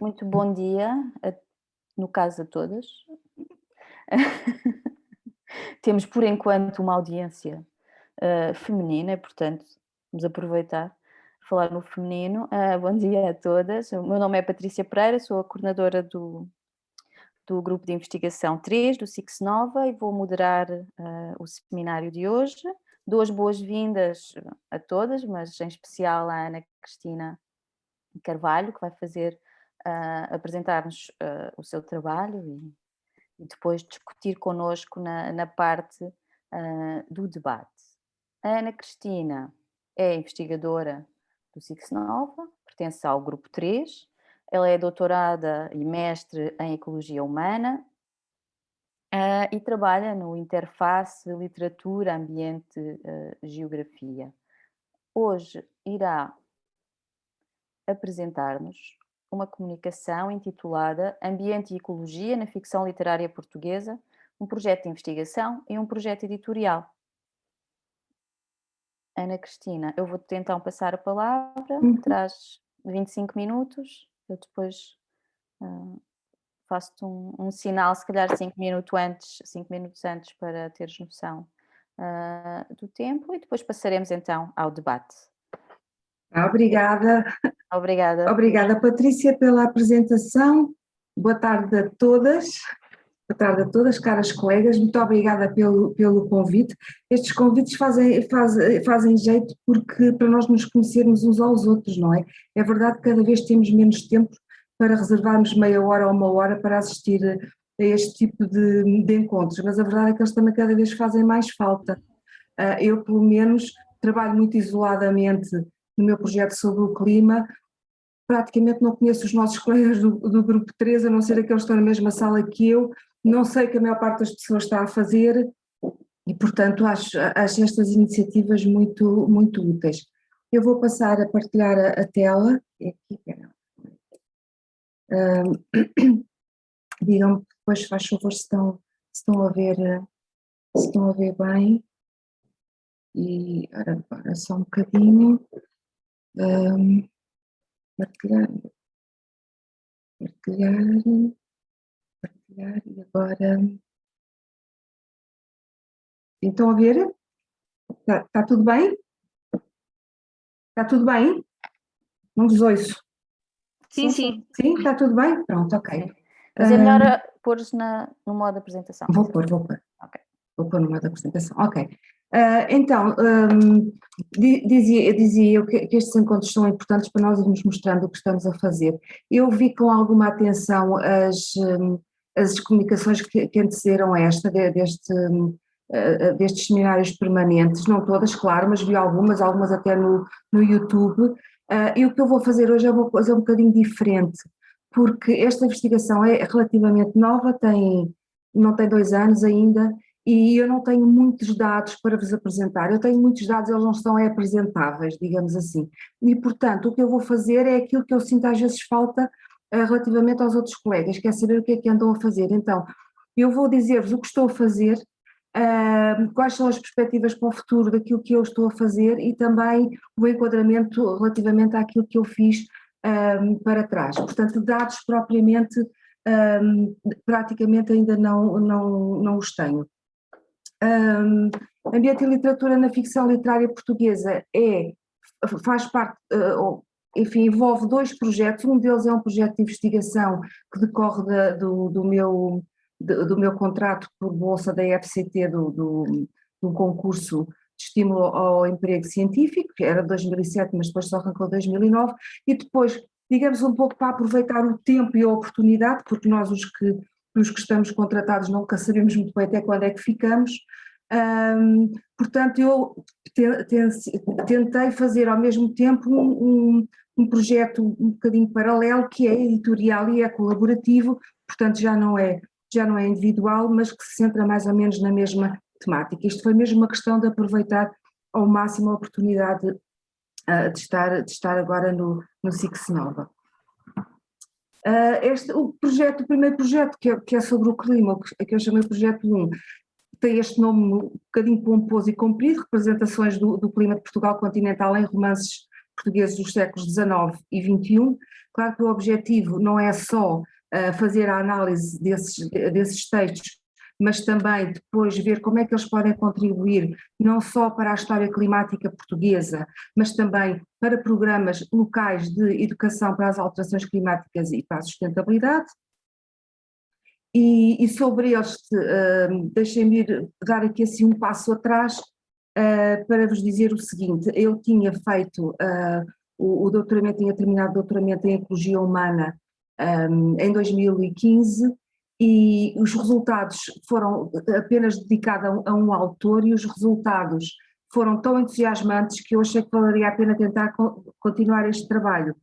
Muito bom dia, no caso a todas. Temos por enquanto uma audiência feminina, portanto vamos aproveitar falar no feminino. Bom dia a todas. O meu nome é Patrícia Pereira, sou a coordenadora do grupo de investigação 3 do SIX Nova e vou moderar o seminário de hoje. Dou as boas-vindas a todas, mas em especial à Ana Cristina Carvalho, que vai apresentar-nos o seu trabalho e depois discutir connosco na parte do debate. A Ana Cristina é investigadora do SIX Nova, pertence ao grupo 3, ela é doutorada e mestre em Ecologia Humana e trabalha no interface Literatura, Ambiente, Geografia. Hoje irá apresentar-nos uma comunicação intitulada Ambiente e Ecologia na Ficção Literária Portuguesa, um projeto de investigação e um projeto editorial. Ana Cristina, eu vou-te então passar a palavra, terás 25 minutos, eu depois faço-te um sinal, se calhar 5 minutos antes para teres noção do tempo e depois passaremos então ao debate. Obrigada. Obrigada. Obrigada, Patrícia, pela apresentação. Boa tarde a todas. Boa tarde a todas, caras colegas. Muito obrigada pelo convite. Estes convites fazem jeito porque para nós nos conhecermos uns aos outros, não é? É verdade que cada vez temos menos tempo para reservarmos meia hora ou uma hora para assistir a este tipo de encontros, mas a verdade é que eles também cada vez fazem mais falta. Eu, pelo menos, trabalho muito isoladamente no meu projeto sobre o clima, praticamente não conheço os nossos colegas do grupo 3, a não ser aqueles que estão na mesma sala que eu, não sei o que a maior parte das pessoas está a fazer e, portanto, acho estas iniciativas muito, muito úteis. Eu vou passar a partilhar a tela. Digam-me depois, faz favor, se estão a ver bem. E agora só um bocadinho. Partilhar, e agora. Estão a ver? Está tudo bem? Está tudo bem? Não vos ouço. Sim, sim. Sim, está tudo bem? Pronto, ok. Sim. Mas é melhor pôr-se no modo de apresentação. Vou pôr. Okay. Vou pôr no modo de apresentação, ok. Então, dizia eu que estes encontros são importantes para nós irmos mostrando o que estamos a fazer. Eu vi com alguma atenção as comunicações que antecederam destes seminários permanentes, não todas, claro, mas vi algumas até no YouTube, e o que eu vou fazer hoje é uma coisa um bocadinho diferente, porque esta investigação é relativamente nova, não tem 2 anos ainda, e eu não tenho muitos dados para vos apresentar. Eu tenho muitos dados, eles não são apresentáveis, digamos assim. E, portanto, o que eu vou fazer é aquilo que eu sinto às vezes falta relativamente aos outros colegas, que é saber o que é que andam a fazer. Então, eu vou dizer-vos o que estou a fazer, quais são as perspectivas para o futuro daquilo que eu estou a fazer e também o enquadramento relativamente àquilo que eu fiz para trás. Portanto, dados propriamente, praticamente ainda não os tenho. Ambiente e literatura na ficção literária portuguesa faz parte, enfim, envolve 2 projetos, um deles é um projeto de investigação que decorre do meu contrato por bolsa da FCT, do concurso de estímulo ao emprego científico, que era 2007, mas depois só arrancou 2009, e depois, digamos, um pouco para aproveitar o tempo e a oportunidade, porque nós os que estamos contratados nunca sabemos muito bem até quando é que ficamos, portanto eu tentei fazer ao mesmo tempo um projeto um bocadinho paralelo, que é editorial e é colaborativo, portanto já não é individual, mas que se centra mais ou menos na mesma temática. Isto foi mesmo uma questão de aproveitar ao máximo a oportunidade de estar agora no SIX Nova. O primeiro projeto, que é sobre o clima, que eu chamei Projeto 1, tem este nome um bocadinho pomposo e comprido, Representações do Clima de Portugal Continental em Romances portugueses dos séculos XIX e XXI. Claro que o objetivo não é só fazer a análise desses textos, mas também depois ver como é que eles podem contribuir não só para a história climática portuguesa, mas também para programas locais de educação para as alterações climáticas e para a sustentabilidade. E sobre eles, deixem-me dar aqui assim um passo atrás para vos dizer o seguinte: eu tinha feito o doutoramento, tinha terminado o doutoramento em Ecologia Humana em 2015 e os resultados foram apenas dedicados a um autor e os resultados foram tão entusiasmantes que eu achei que valeria a pena tentar continuar este trabalho.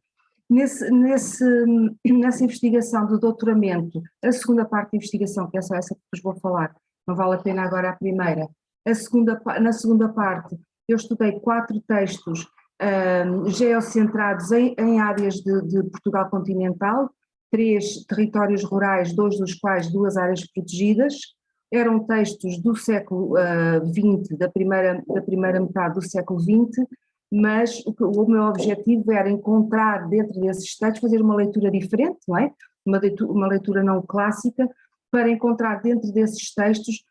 Nessa investigação do doutoramento, a segunda parte da investigação, que é só essa que vos vou falar, não vale a pena agora a primeira, na segunda parte eu estudei 4 textos geocentrados em áreas de Portugal continental, 3 territórios rurais, 2 dos quais 2 áreas protegidas. Eram textos do século XX, da primeira metade do século XX, mas o meu objetivo era encontrar dentro desses textos, fazer uma leitura diferente, não é? Uma leitura não clássica, para encontrar dentro desses textos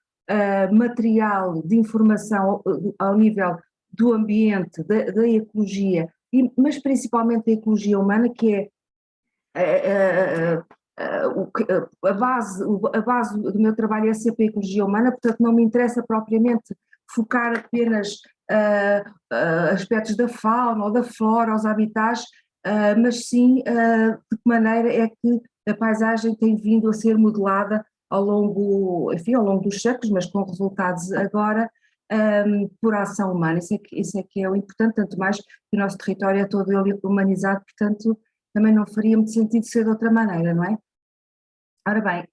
material de informação ao nível do ambiente, da ecologia, mas principalmente da ecologia humana, que é a base do meu trabalho é sempre a ecologia humana, portanto não me interessa propriamente focar apenas aspectos da fauna ou da flora, os habitats, mas sim de que maneira é que a paisagem tem vindo a ser modelada ao longo dos séculos, mas com resultados agora por ação humana. Isso é que é o importante, tanto mais que o nosso território é todo ele humanizado, portanto também não faria muito sentido ser de outra maneira, não é? Ora bem,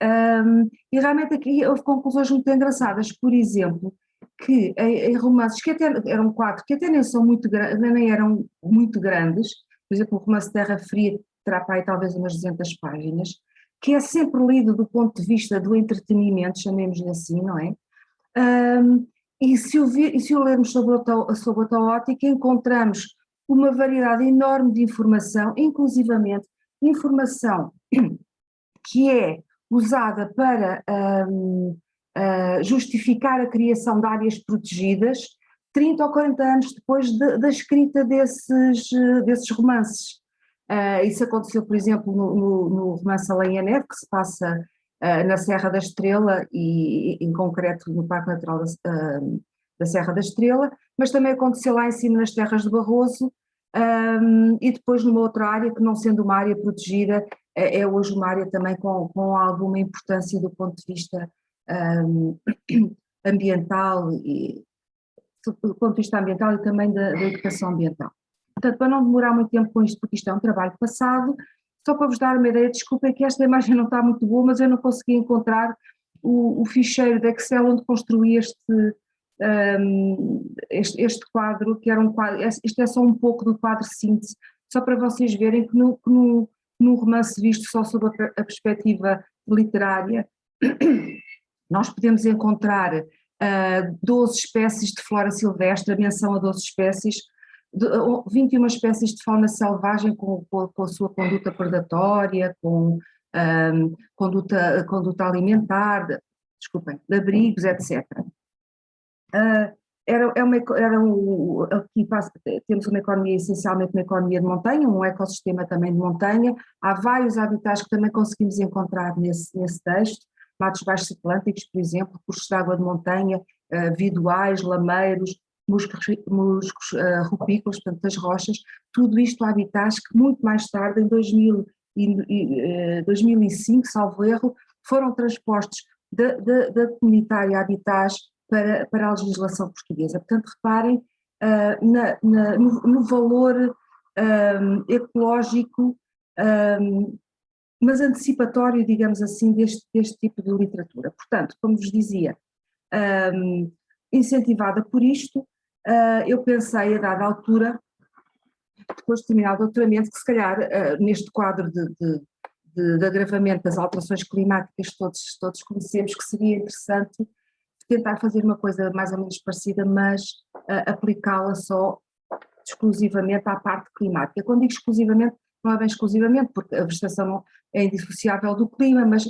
e realmente aqui houve conclusões muito engraçadas, por exemplo, que em romances que até eram 4, que até nem eram muito grandes, por exemplo, o romance Terra Fria terá para aí talvez umas 200 páginas, que é sempre lido do ponto de vista do entretenimento, chamemos-lhe assim, não é? E se o lermos sobre outra ótica, encontramos uma variedade enorme de informação, inclusivamente informação que é usada para justificar a criação de áreas protegidas 30 ou 40 anos depois da escrita desses romances. Isso aconteceu, por exemplo, no romance A Lei e a Neve, que se passa na Serra da Estrela e em concreto no Parque Natural da Serra da Estrela, mas também aconteceu lá em cima nas Terras de Barroso, e depois numa outra área que, não sendo uma área protegida, é hoje uma área também com alguma importância do ponto de vista ambiental e do ponto de vista ambiental e também da educação ambiental. Portanto, para não demorar muito tempo com isto, porque isto é um trabalho passado, só para vos dar uma ideia, desculpem que esta imagem não está muito boa, mas eu não consegui encontrar o ficheiro de Excel onde construí este quadro, que era um quadro, isto é só um pouco do quadro síntese, só para vocês verem que num romance visto só sob a perspectiva literária, nós podemos encontrar 12 espécies de flora silvestre, a menção a 12 espécies, 21 espécies de fauna selvagem com a sua conduta predatória, com conduta alimentar, desculpem, de abrigos, etc. Aqui temos uma economia, essencialmente uma economia de montanha, um ecossistema também de montanha. Há vários habitats que também conseguimos encontrar nesse texto, matos baixos atlânticos, por exemplo, cursos de água de montanha, viduais, lameiros, musgos rupícolas, portanto das rochas, tudo isto habitats que muito mais tarde, em 2005, salvo erro, foram transpostos da comunitária habitats para a legislação portuguesa. Portanto, reparem no valor ecológico, mas antecipatório, digamos assim, deste tipo de literatura. Portanto, como vos dizia, incentivada por isto, eu pensei, a dada altura, depois de terminar o doutoramento, que se calhar neste quadro de agravamento das alterações climáticas que todos conhecemos, que seria interessante tentar fazer uma coisa mais ou menos parecida, mas aplicá-la só exclusivamente à parte climática. Quando digo exclusivamente, não é bem exclusivamente, porque a vegetação não é indissociável do clima, mas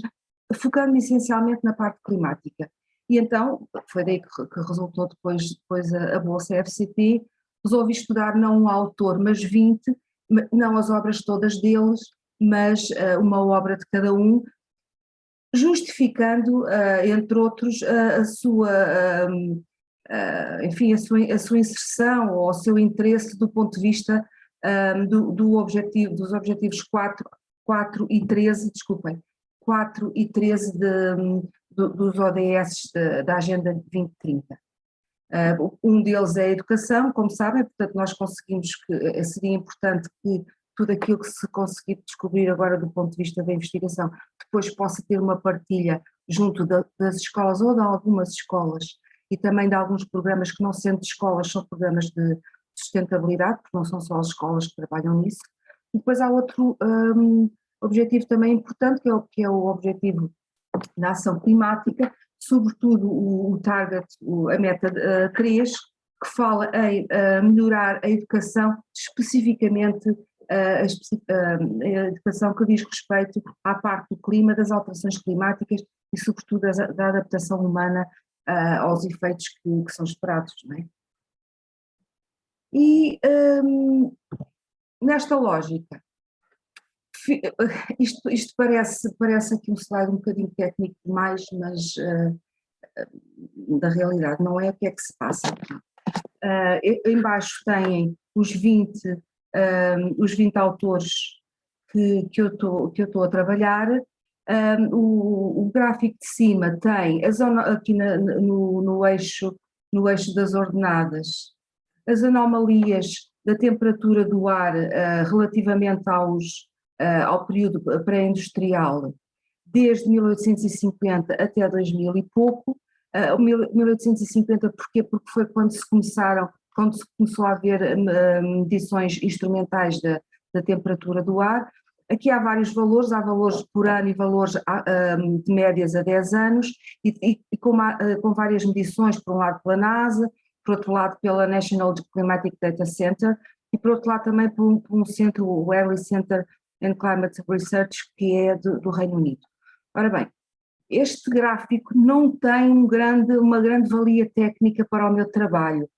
focando essencialmente na parte climática. E então, foi daí que resultou depois a Bolsa FCT, resolvi estudar não um autor, mas 20, não as obras todas deles, mas uma obra de cada um, justificando, entre outros, a sua, enfim, a sua inserção ou o seu interesse do ponto de vista dos objetivos 4 e 13, desculpem, 4 e 13 dos ODS da Agenda 2030. Um deles é a educação, como sabem, portanto nós conseguimos que seria importante que tudo aquilo que se conseguir descobrir agora do ponto de vista da investigação depois possa ter uma partilha junto das escolas ou de algumas escolas e também de alguns programas que não sendo de escolas são programas de sustentabilidade, porque não são só as escolas que trabalham nisso. E depois há outro objetivo também importante que é o objetivo da ação climática, sobretudo o target, a meta 3, que fala em melhorar a educação, especificamente a educação que diz respeito à parte do clima, das alterações climáticas e sobretudo da adaptação humana aos efeitos que são esperados, não é? E nesta lógica, isto parece aqui um slide um bocadinho técnico demais, mas da realidade não é o que é que se passa. Embaixo têm os 20 autores que eu estou a trabalhar. O gráfico de cima tem a zona, aqui no eixo das ordenadas, as anomalias da temperatura do ar relativamente ao período pré-industrial, desde 1850 até 2000 e pouco. 1850 porquê? Porque foi quando se começou a haver medições instrumentais da temperatura do ar. Aqui há vários valores, há valores por ano e valores de médias a 10 anos, e com várias medições, por um lado pela NASA, por outro lado pela National Climatic Data Center, e por outro lado também por um centro, o Early Center and Climate Research, que é do Reino Unido. Ora bem, este gráfico não tem uma grande valia técnica para o meu trabalho,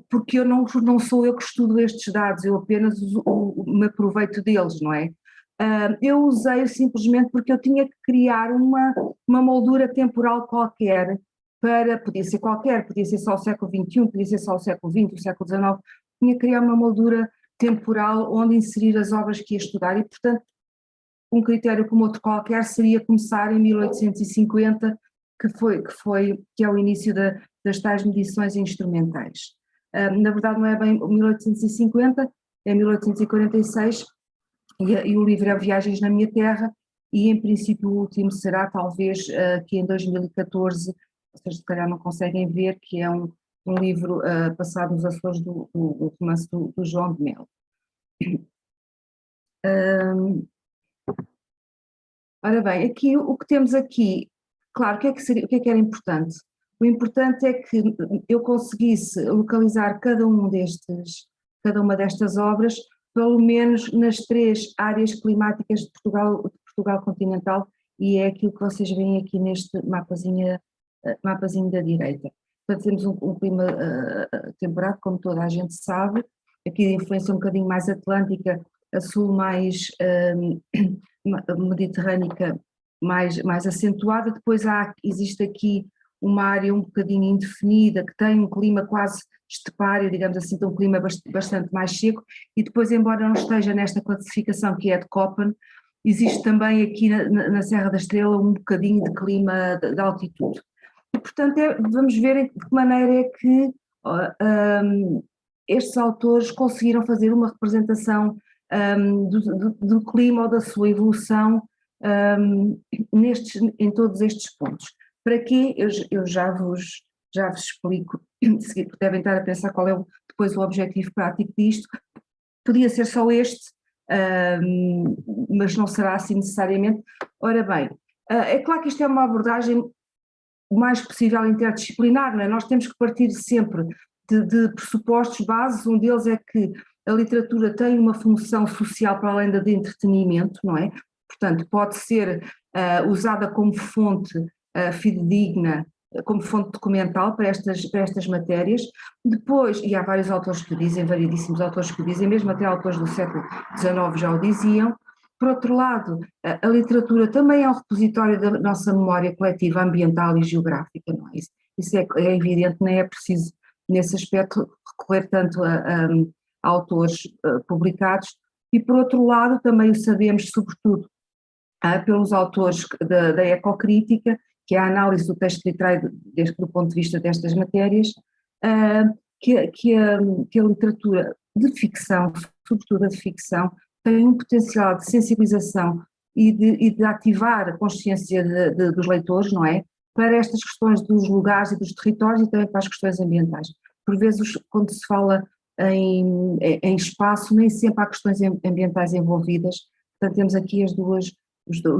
porque eu não sou eu que estudo estes dados, eu apenas me aproveito deles, não é? Eu usei simplesmente porque eu tinha que criar uma moldura temporal qualquer, podia ser só o século XXI, podia ser só o século XX, o século XIX, tinha que criar uma moldura temporal onde inserir as obras que ia estudar e, portanto, um critério como outro qualquer seria começar em 1850, que é o início das tais medições instrumentais. Na verdade não é bem 1850, é 1846, e o livro é Viagens na Minha Terra, e em princípio o último será talvez que em 2014, vocês se calhar não conseguem ver, que é um livro passado nos Açores do romance do João de Melo. Ora bem, aqui o que temos aqui, claro, o que é que era importante? O importante é que eu conseguisse localizar cada uma destas obras, pelo menos nas 3 áreas climáticas de Portugal continental, e é aquilo que vocês veem aqui neste mapazinho da direita. Portanto, temos um clima temperado, como toda a gente sabe, aqui de influência um bocadinho mais atlântica, a sul mais mediterrânica mais acentuada. Depois existe aqui uma área um bocadinho indefinida, que tem um clima quase estepário, digamos assim, tem um clima bastante mais seco, e depois, embora não esteja nesta classificação que é de Köppen, existe também aqui na Serra da Estrela um bocadinho de clima de altitude. E, portanto, vamos ver de que maneira é que estes autores conseguiram fazer uma representação do clima ou da sua evolução em todos estes pontos. Para quê? Eu já vos explico, porque devem estar a pensar qual é depois o objetivo prático disto. Podia ser só este, mas não será assim necessariamente. Ora bem, é claro que isto é uma abordagem o mais possível interdisciplinar, não é? Nós temos que partir sempre de pressupostos bases. Um deles é que a literatura tem uma função social para além da de entretenimento, não é? Portanto, pode ser usada como fonte fidedigna, como fonte documental para estas matérias. Depois, e há vários autores que o dizem, variedíssimos autores que o dizem, mesmo até autores do século XIX já o diziam. Por outro lado, a literatura também é um repositório da nossa memória coletiva ambiental e geográfica, não é? Isso é evidente, nem é preciso, nesse aspecto, recorrer tanto a autores publicados. E, por outro lado, também o sabemos, sobretudo, pelos autores da ecocrítica, que é a análise do texto literário do ponto de vista destas matérias, que a literatura de ficção, sobretudo a de ficção, tem um potencial de sensibilização e de ativar a consciência dos leitores, não é? Para estas questões dos lugares e dos territórios e também para as questões ambientais. Por vezes, quando se fala em espaço, nem sempre há questões ambientais envolvidas, portanto temos aqui os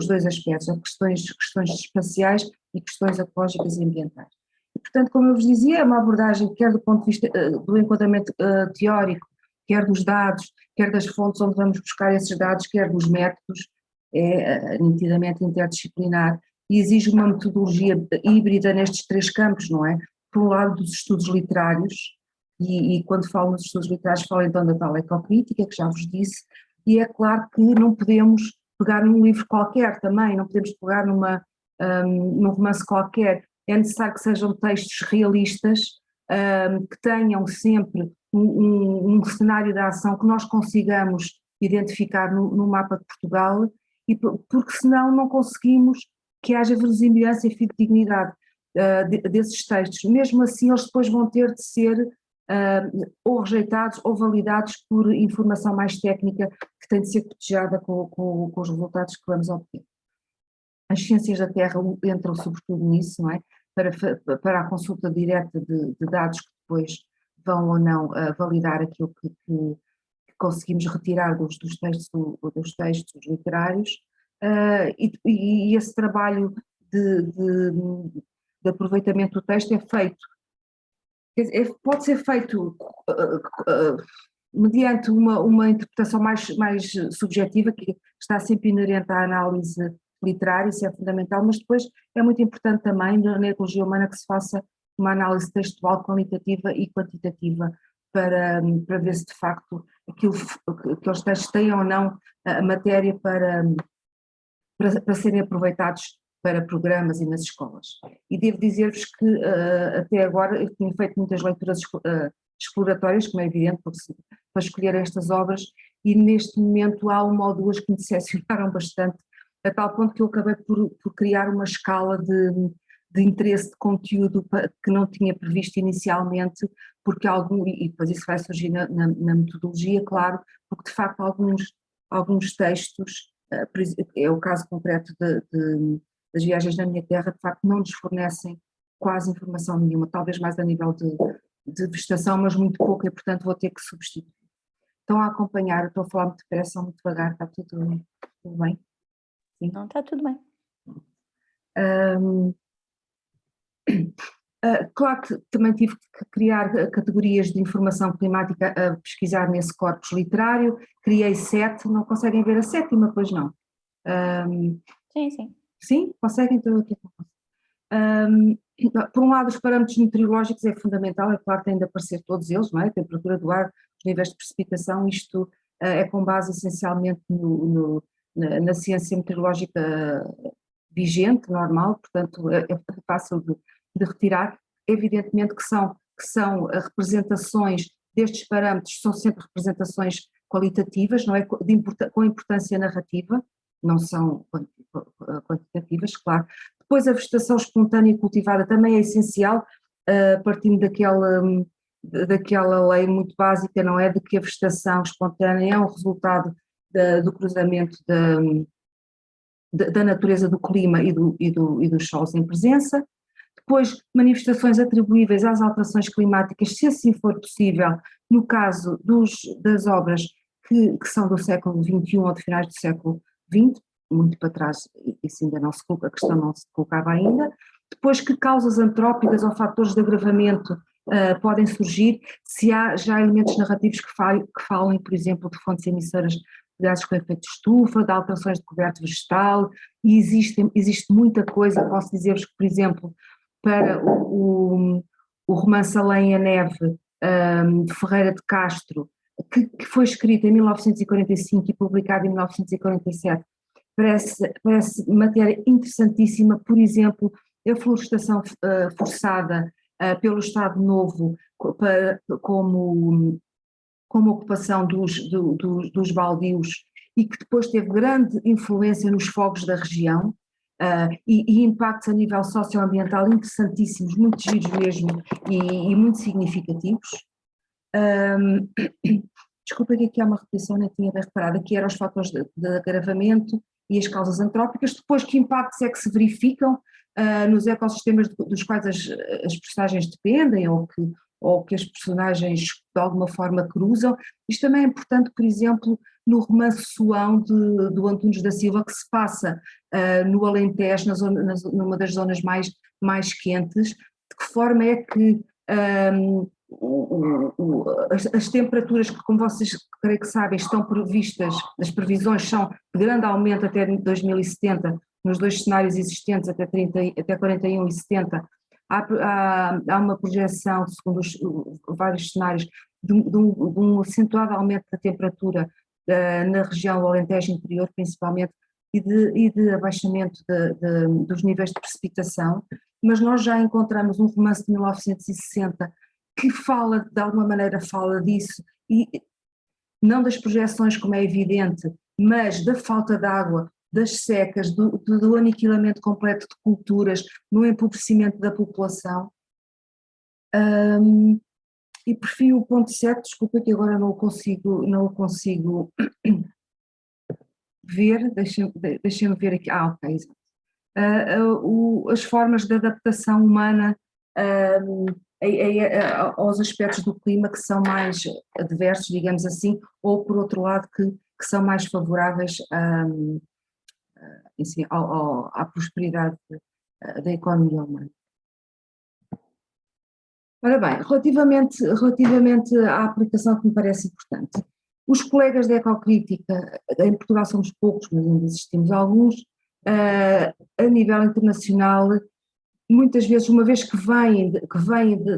dois aspectos, questões espaciais e questões ecológicas e ambientais. E, portanto, como eu vos dizia, é uma abordagem quer do ponto de vista do enquadramento teórico, quer dos dados, quer das fontes onde vamos buscar esses dados, quer dos métodos, é nitidamente interdisciplinar e exige uma metodologia híbrida nestes três campos, não é? Por um lado dos estudos literários, e quando falo nos estudos literários falo então da tal ecocrítica, que já vos disse, e é claro que não podemos pegar num livro qualquer também, não podemos pegar num romance qualquer, é necessário que sejam textos realistas, que tenham sempre um cenário de ação que nós consigamos identificar no mapa de Portugal, porque senão não conseguimos que haja verosimilhança e fidedignidade desses textos. Mesmo assim eles depois vão ter de ser ou rejeitados ou validados por informação mais técnica que tem de ser cotejada com os resultados que vamos obter. As ciências da Terra entram sobretudo nisso, não é? Para a consulta direta de dados que depois vão ou não validar aquilo que conseguimos retirar dos textos literários, e esse trabalho de aproveitamento do texto é feito. Pode ser feito mediante uma interpretação mais subjetiva, que está sempre inerente à análise literária, isso é fundamental, mas depois é muito importante também na ecologia humana que se faça uma análise textual qualitativa e quantitativa para ver se de facto aqueles textos têm ou não a matéria para serem aproveitados para programas e nas escolas. E devo dizer-vos que até agora eu tinha feito muitas leituras exploratórias, como é evidente, para escolher estas obras, e neste momento há uma ou duas que me decepcionaram bastante, a tal ponto que eu acabei por criar uma escala de interesse de conteúdo que não tinha previsto inicialmente, porque e depois isso vai surgir na metodologia, claro, porque de facto alguns textos, é o caso concreto das viagens na minha terra, de facto não nos fornecem quase informação nenhuma, talvez mais a nível de vegetação, mas muito pouco, e portanto vou ter que substituir. Estão a acompanhar, estou a falar muito depressa ou muito devagar, está tudo bem? Sim. Não, está tudo bem. Claro que também tive que criar categorias de informação climática a pesquisar nesse corpus literário, criei 7, não conseguem ver a 7ª, pois não? Sim. Sim? Conseguem? Então aqui por um lado os parâmetros meteorológicos é fundamental, é claro que têm de aparecer todos eles, não é? A temperatura do ar, os níveis de precipitação, isto é com base essencialmente na ciência meteorológica vigente, normal, portanto é fácil de retirar. Evidentemente que são representações destes parâmetros, são sempre representações qualitativas, não é? Com importância narrativa, não são quantitativas, claro. Depois a vegetação espontânea cultivada também é essencial, partindo daquela lei muito básica, não é? De que a vegetação espontânea é um resultado do cruzamento da natureza do clima e dos solos em presença. Depois, manifestações atribuíveis às alterações climáticas, se assim for possível, no caso das obras que são do século XXI ou de finais do século XX, muito para trás, isso ainda não se coloca, a questão não se colocava ainda. Depois, que causas antrópicas ou fatores de agravamento podem surgir, se há já elementos narrativos que falem, por exemplo, de fontes emissoras de gases com efeito de estufa, de alterações de coberto vegetal, e existe muita coisa. Posso dizer-vos que, por exemplo, para o romance Além a Neve, de Ferreira de Castro, que foi escrito em 1945 e publicado em 1947, parece matéria interessantíssima. Por exemplo, a florestação forçada pelo Estado Novo como ocupação dos baldios, e que depois teve grande influência nos fogos da região, e impactos a nível socioambiental interessantíssimos, muito giros mesmo, e muito significativos. Desculpa que aqui há uma repetição, nem tinha bem reparado, aqui eram os fatores de agravamento e as causas antrópicas. Depois, que impactos é que se verificam nos ecossistemas dos quais as personagens dependem, ou que as personagens de alguma forma cruzam. Isto também é importante, por exemplo, no romance Soão do Antunes da Silva, que se passa no Alentejo, numa das zonas mais quentes. De que forma é que as temperaturas, que, como vocês creio que sabem, estão previstas, as previsões são de grande aumento até 2070, nos dois cenários existentes, até 41 e 70, há uma projeção, segundo vários cenários, de um acentuado aumento da temperatura na região do Alentejo interior, principalmente, e de abaixamento dos níveis de precipitação. Mas nós já encontramos um romance de 1960 que de alguma maneira fala disso, e não das projeções, como é evidente, mas da falta de água, das secas, do aniquilamento completo de culturas, no empobrecimento da população. E por fim o ponto 7, desculpa que agora não o consigo ver, deixem-me ver aqui, ok, exato. As formas de adaptação humana aos aspectos do clima que são mais adversos, digamos assim, ou por outro lado que são mais favoráveis à prosperidade da economia humana. Ora bem, relativamente à aplicação, que me parece importante, os colegas da Ecocrítica, em Portugal somos poucos, mas ainda existimos alguns, a nível internacional, muitas vezes, uma vez que vêm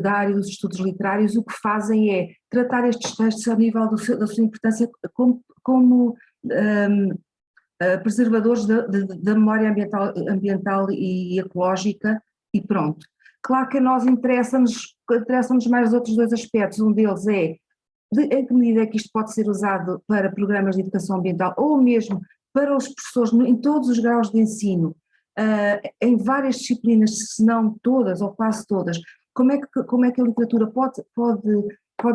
da área dos estudos literários, o que fazem é tratar estes textos a nível da sua importância como preservadores da memória ambiental e ecológica, e pronto. Claro que a nós interessa-nos mais os outros dois aspectos. Um deles é em que medida é que isto pode ser usado para programas de educação ambiental, ou mesmo para os professores em todos os graus de ensino, em várias disciplinas, se não todas ou quase todas. Como é que a literatura pode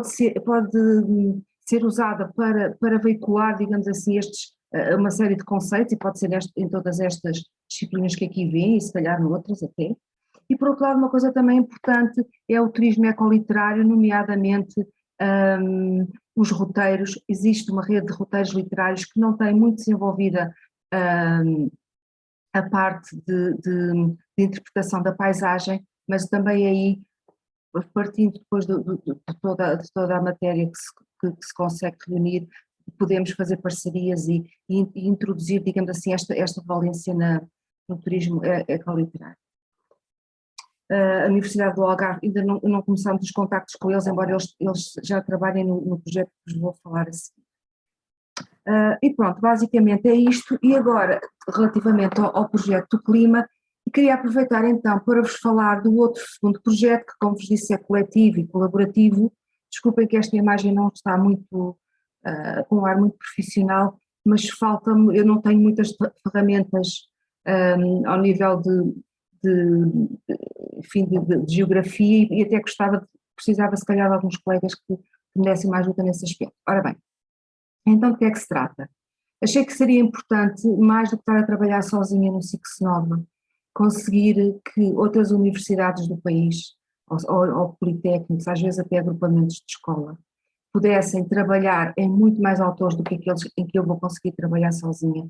ser usada para veicular, digamos assim, uma série de conceitos, e pode ser em todas estas disciplinas que aqui vêm, e se calhar noutras até. E por outro lado, uma coisa também importante é o turismo ecoliterário, nomeadamente os roteiros. Existe uma rede de roteiros literários que não tem muito desenvolvida a parte de interpretação da paisagem, mas também aí, partindo depois de toda a matéria que se consegue reunir, podemos fazer parcerias e introduzir, digamos assim, esta valência no turismo ecoliterário. A Universidade do Algarve, ainda não começamos os contactos com eles, embora eles já trabalhem no projeto que vos vou falar a seguir. E pronto, basicamente é isto. E agora, relativamente ao projeto do clima, queria aproveitar então para vos falar do outro segundo projeto, que, como vos disse, é coletivo e colaborativo. Desculpem que esta imagem não está muito, com um ar muito profissional, mas falta-me, eu não tenho muitas ferramentas ao nível enfim, de geografia, e até precisava se calhar de alguns colegas que me dessem mais ajuda nesse aspecto. Ora bem, então de que é que se trata? Achei que seria importante, mais do que estar a trabalhar sozinha no CICS Nova, conseguir que outras universidades do país, ou politécnicos, às vezes até agrupamentos de escola, pudessem trabalhar em muito mais autores do que aqueles em que eu vou conseguir trabalhar sozinha,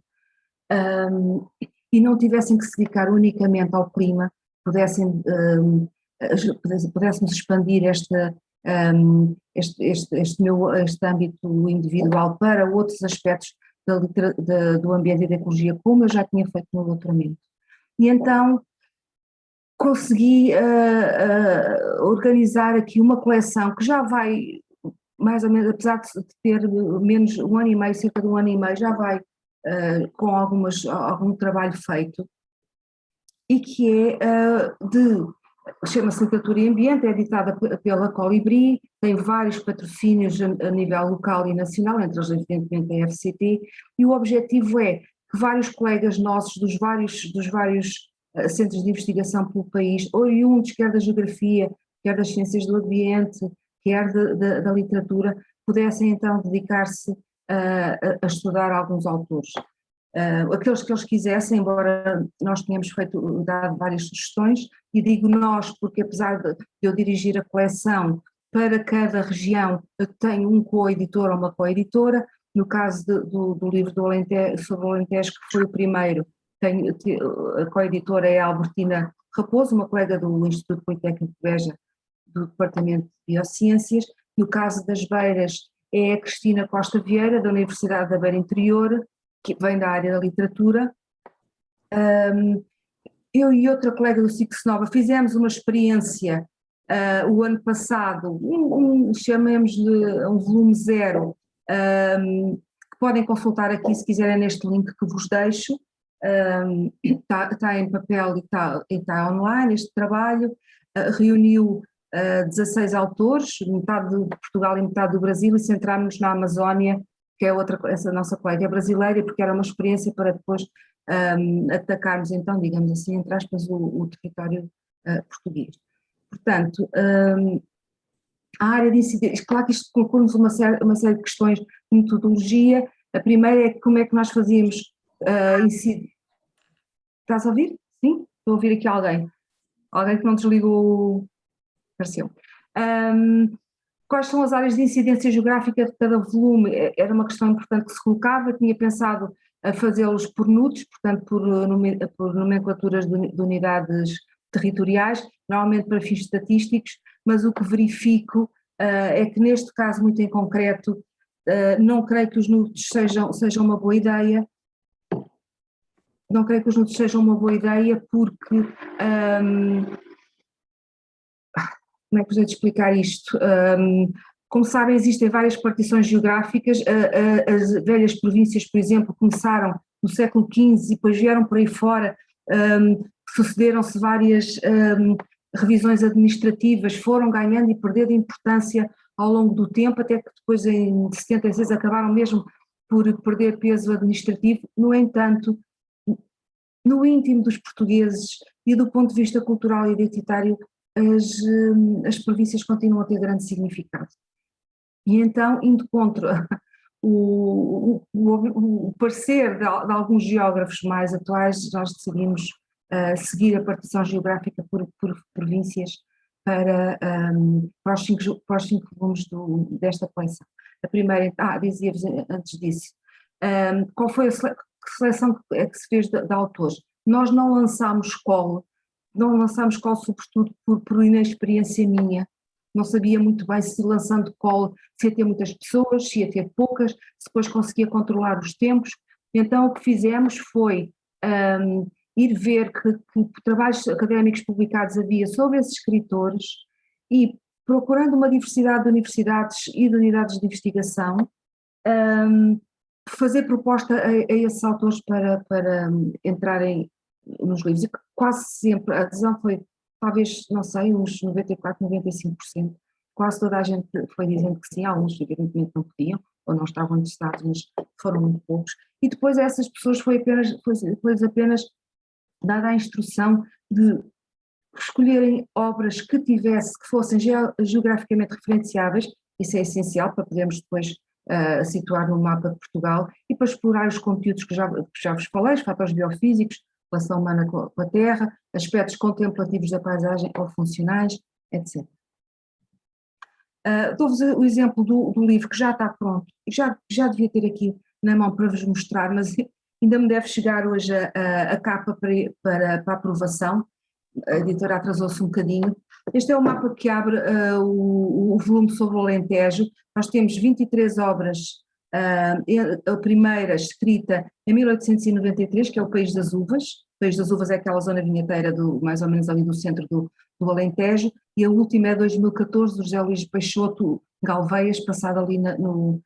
e não tivessem que se dedicar unicamente ao clima, pudessem pudéssemos expandir este âmbito individual para outros aspectos do ambiente e da ecologia, como eu já tinha feito no doutoramento. E então consegui organizar aqui uma coleção que já vai, mais ou menos, apesar de ter menos 1 ano e meio, cerca de 1 ano e meio, já vai com algum trabalho feito, e que chama-se Literatura e Ambiente, é editada pela Colibri, tem vários patrocínios a nível local e nacional, entre eles evidentemente a FCT, e o objetivo é que vários colegas nossos dos vários centros de investigação pelo país, oriundos quer da geografia, quer das ciências do ambiente, quer da literatura, pudessem então dedicar-se a estudar alguns autores. Aqueles que eles quisessem, embora nós tenhamos dado várias sugestões, e digo nós porque apesar de eu dirigir a coleção para cada região, eu tenho um co-editor ou uma co-editora. No caso do livro sobre o Alentejo, que foi o primeiro, a co-editora é a Albertina Raposo, uma colega do Instituto Politécnico de Beja, do Departamento de Biociências. No caso das Beiras é a Cristina Costa Vieira, da Universidade da Beira Interior, que vem da área da literatura. Eu e outra colega do Ciclo Nova fizemos uma experiência o ano passado, chamemos-lhe um volume 0, que podem consultar aqui se quiserem neste link que vos deixo. Está em papel e está online este trabalho. Reuniu 16 autores, metade de Portugal e metade do Brasil, e centrámos-nos na Amazónia, que é essa nossa colega brasileira, porque era uma experiência para depois atacarmos então, digamos assim, entre aspas, o território português. Portanto, a área de incidência, claro que isto colocou-nos uma série de questões de metodologia. A primeira é como é que nós fazíamos Estás a ouvir? Sim? Estou a ouvir aqui alguém. Alguém que não desligou. Apareceu. Quais são as áreas de incidência geográfica de cada volume? Era uma questão importante que se colocava. Tinha pensado a fazê-los por NUTs, portanto por nomenclaturas de unidades territoriais, normalmente para fins estatísticos, mas o que verifico é que neste caso muito em concreto, não creio que os NUTs sejam uma boa ideia. Não creio que os NUTs sejam uma boa ideia porque, como é que vos hei de explicar isto? Como sabem, existem várias partições geográficas. As velhas províncias, por exemplo, começaram no século XV e depois vieram por aí fora, sucederam-se várias revisões administrativas, foram ganhando e perdendo importância ao longo do tempo, até que depois em 76 acabaram mesmo por perder peso administrativo. No entanto, no íntimo dos portugueses e do ponto de vista cultural e identitário, as províncias continuam a ter grande significado. E então, indo contra o parecer de alguns geógrafos mais atuais, nós decidimos seguir a partição geográfica por províncias para os 5 volumes desta coleção. A primeira, dizia-vos antes disso, qual foi a seleção que se fez de autores? Nós não lançámos call sobretudo por inexperiência minha. Não sabia muito bem se lançando call se ia ter muitas pessoas, se ia ter poucas, se depois conseguia controlar os tempos. Então o que fizemos foi ir ver que trabalhos académicos publicados havia sobre esses escritores e, procurando uma diversidade de universidades e de unidades de investigação, fazer proposta a esses autores para entrarem nos livros. E quase sempre a adesão foi, talvez, não sei, uns 94%, 95%. Quase toda a gente foi dizendo que sim, alguns evidentemente não podiam ou não estavam interessados, mas foram muito poucos. E depois a essas pessoas foi apenas dada a instrução de escolherem obras que fossem geograficamente referenciáveis. Isso é essencial para podermos depois situar no mapa de Portugal, e para explorar os conteúdos que já vos falei, os fatores biofísicos, relação humana com a terra, aspectos contemplativos da paisagem ou funcionais, etc. Dou-vos o exemplo do livro que já está pronto, já devia ter aqui na mão para vos mostrar, mas ainda me deve chegar hoje a capa para aprovação. a editora atrasou-se um bocadinho. Este é o mapa que abre o volume sobre o Alentejo. Nós temos 23 obras, a primeira escrita em 1893, que é o País das Uvas. O País das Uvas é aquela zona vinheteira, mais ou menos ali do centro do Alentejo, e a última é 2014, do José Luís Peixoto Galveias, passada ali no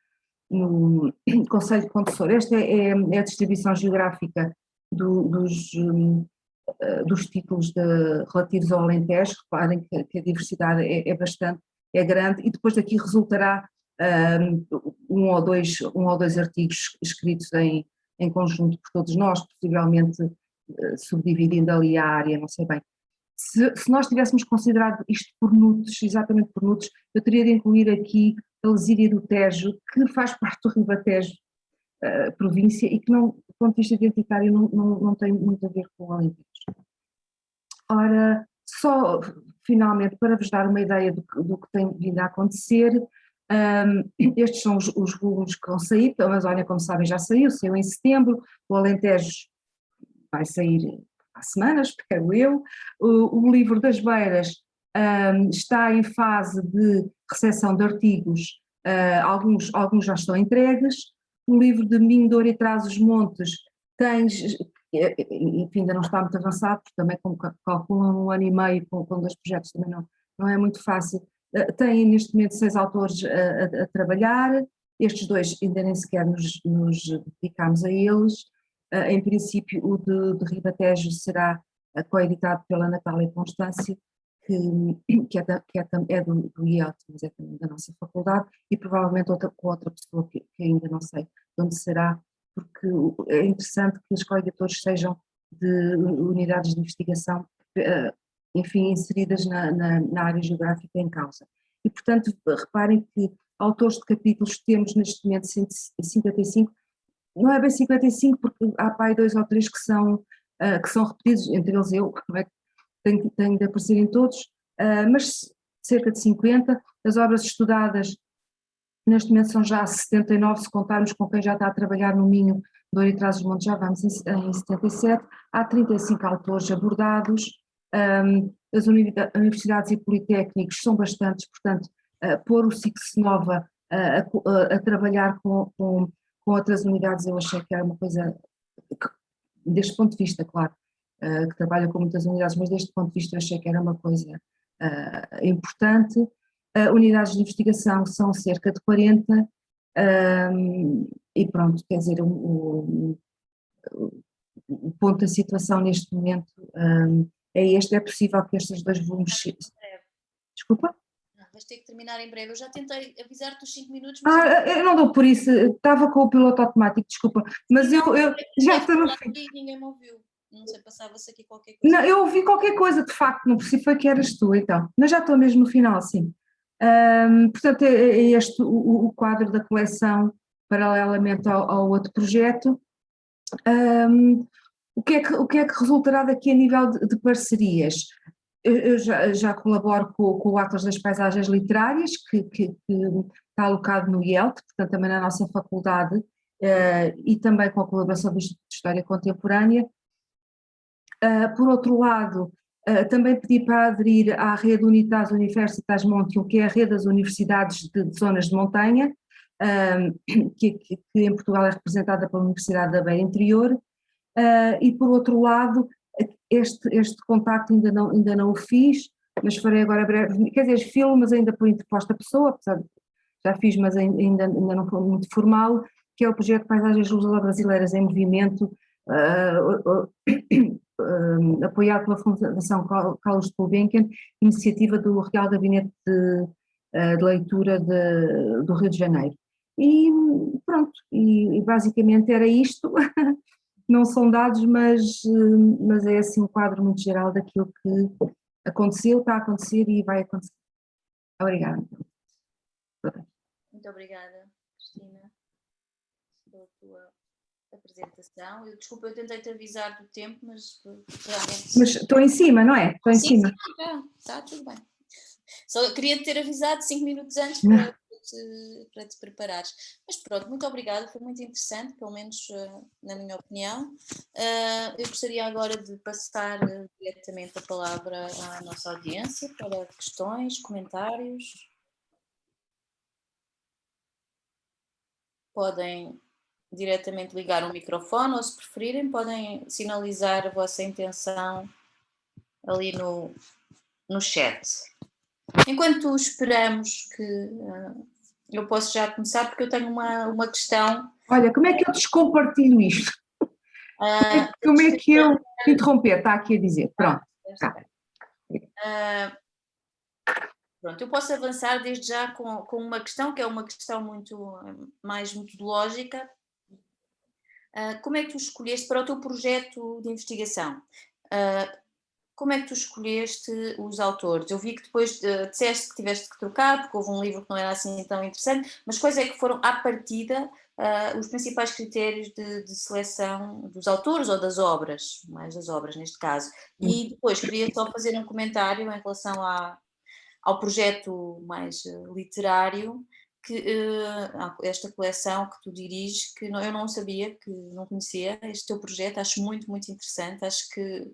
Conselho de Pontessor. Esta é a distribuição geográfica dos títulos relativos ao Alentejo. Reparem que a diversidade é grande, e depois daqui resultará um ou dois artigos escritos em conjunto por todos nós, possivelmente subdividindo ali a área, não sei bem. Se nós tivéssemos considerado isto por nudos, exatamente por nudos, eu teria de incluir aqui a Lesíria do Tejo, que faz parte do Ribatejo, província, e que não, do ponto de vista identitário não tem muito a ver com o Alentejo. Ora, só finalmente para vos dar uma ideia do que tem vindo a acontecer, estes são os volumes que vão sair. A Amazónia, como sabem, já saiu em setembro, o Alentejo vai sair há semanas, espero eu. O livro das Beiras está em fase de recepção de artigos, alguns já estão entregues. O livro de Mindoro e Trás-os-Montes enfim, ainda não está muito avançado, porque também, como calculam, 1 ano e meio com 2 projetos, também não é muito fácil. Tem neste momento 6 autores a trabalhar, estes 2 ainda nem sequer nos dedicámos a eles. Em princípio, o de Ribatejo será coeditado pela Natália Constância, que é do IELT, mas é também da nossa faculdade, e provavelmente com outra pessoa que ainda não sei de onde será, porque é interessante que os coeditores sejam de unidades de investigação, enfim, inseridas na área geográfica em causa. E, portanto, reparem que autores de capítulos temos neste momento 155, não é bem 55, porque há pai 2 ou 3 que são repetidos, entre eles eu, não é que tenho de aparecer em todos, mas cerca de 50. As obras estudadas neste momento são já 79, se contarmos com quem já está a trabalhar no Minho, Douro e Trás-os-Montes, já vamos em 77. Há 35 autores abordados. As universidades e politécnicos são bastantes, portanto, pôr o SICS Nova a trabalhar com outras unidades, eu achei que era uma coisa, deste ponto de vista, claro, que trabalha com muitas unidades, mas deste ponto de vista eu achei que era uma coisa importante. Unidades de investigação são cerca de 40, e pronto, quer dizer, o ponto da situação neste momento é este. É possível que estes 2 volumes... Desculpa? Vais ter que terminar em breve. Eu já tentei avisar-te os 5 minutos, mas... eu não dou por isso, estava com o piloto automático, desculpa, mas eu já estou no fim. Ninguém me ouviu, não sei, passava-se aqui qualquer coisa. Não, eu ouvi qualquer coisa, de facto, não percebi, foi que eras tu, então, mas já estou mesmo no final, sim. Portanto, é este o quadro da coleção, paralelamente ao outro projeto. O que é que resultará daqui a nível de parcerias? Eu já colaboro com o Atlas das Paisagens Literárias, que está alocado no IELT, portanto também na nossa faculdade, e também com a colaboração do Instituto de História Contemporânea. Por outro lado, também pedi para aderir à rede Unitas Universitas Montium, que é a rede das universidades de zonas de montanha, que em Portugal é representada pela Universidade da Beira Interior. E por outro lado, este contacto ainda não o fiz, mas farei agora breve, quer dizer, filme, mas ainda por interposta pessoa, apesar de já fiz, mas ainda não foi muito formal, que é o projeto Paisagens Luso-Brasileiras em Movimento, apoiado pela Fundação Carlos Gulbenkian, iniciativa do Real Gabinete de Leitura do Rio de Janeiro. E pronto, e basicamente era isto. Não são dados, mas é assim um quadro muito geral daquilo que aconteceu, está a acontecer e vai acontecer. Obrigada. Muito obrigada, Cristina, pela tua apresentação. Desculpa, eu tentei te avisar do tempo, mas realmente... Mas estou em cima, não é? Estou em cima. Sim, está tudo bem. Só queria ter avisado 5 minutos antes para te preparares. Mas pronto, muito obrigada, foi muito interessante, pelo menos na minha opinião. Eu gostaria agora de passar diretamente a palavra à nossa audiência para questões, comentários. Podem diretamente ligar o microfone ou, se preferirem, podem sinalizar a vossa intenção ali no chat. Enquanto esperamos que eu posso já começar, porque eu tenho uma questão. Olha, como é que eu descompartilho isto? Como é que eu interromper? Está aqui a dizer, pronto. Tá. Pronto, eu posso avançar desde já com uma questão, que é uma questão mais metodológica. Como é que tu escolheste para o teu projeto de investigação? Como é que tu escolheste os autores? Eu vi que depois disseste que tiveste que trocar, porque houve um livro que não era assim tão interessante, mas quais é que foram, à partida, os principais critérios de seleção dos autores ou das obras, mais das obras neste caso? E depois queria só fazer um comentário em relação ao projeto mais literário, que esta coleção que tu diriges, que eu não sabia, que não conhecia este teu projeto, acho muito, muito interessante, acho que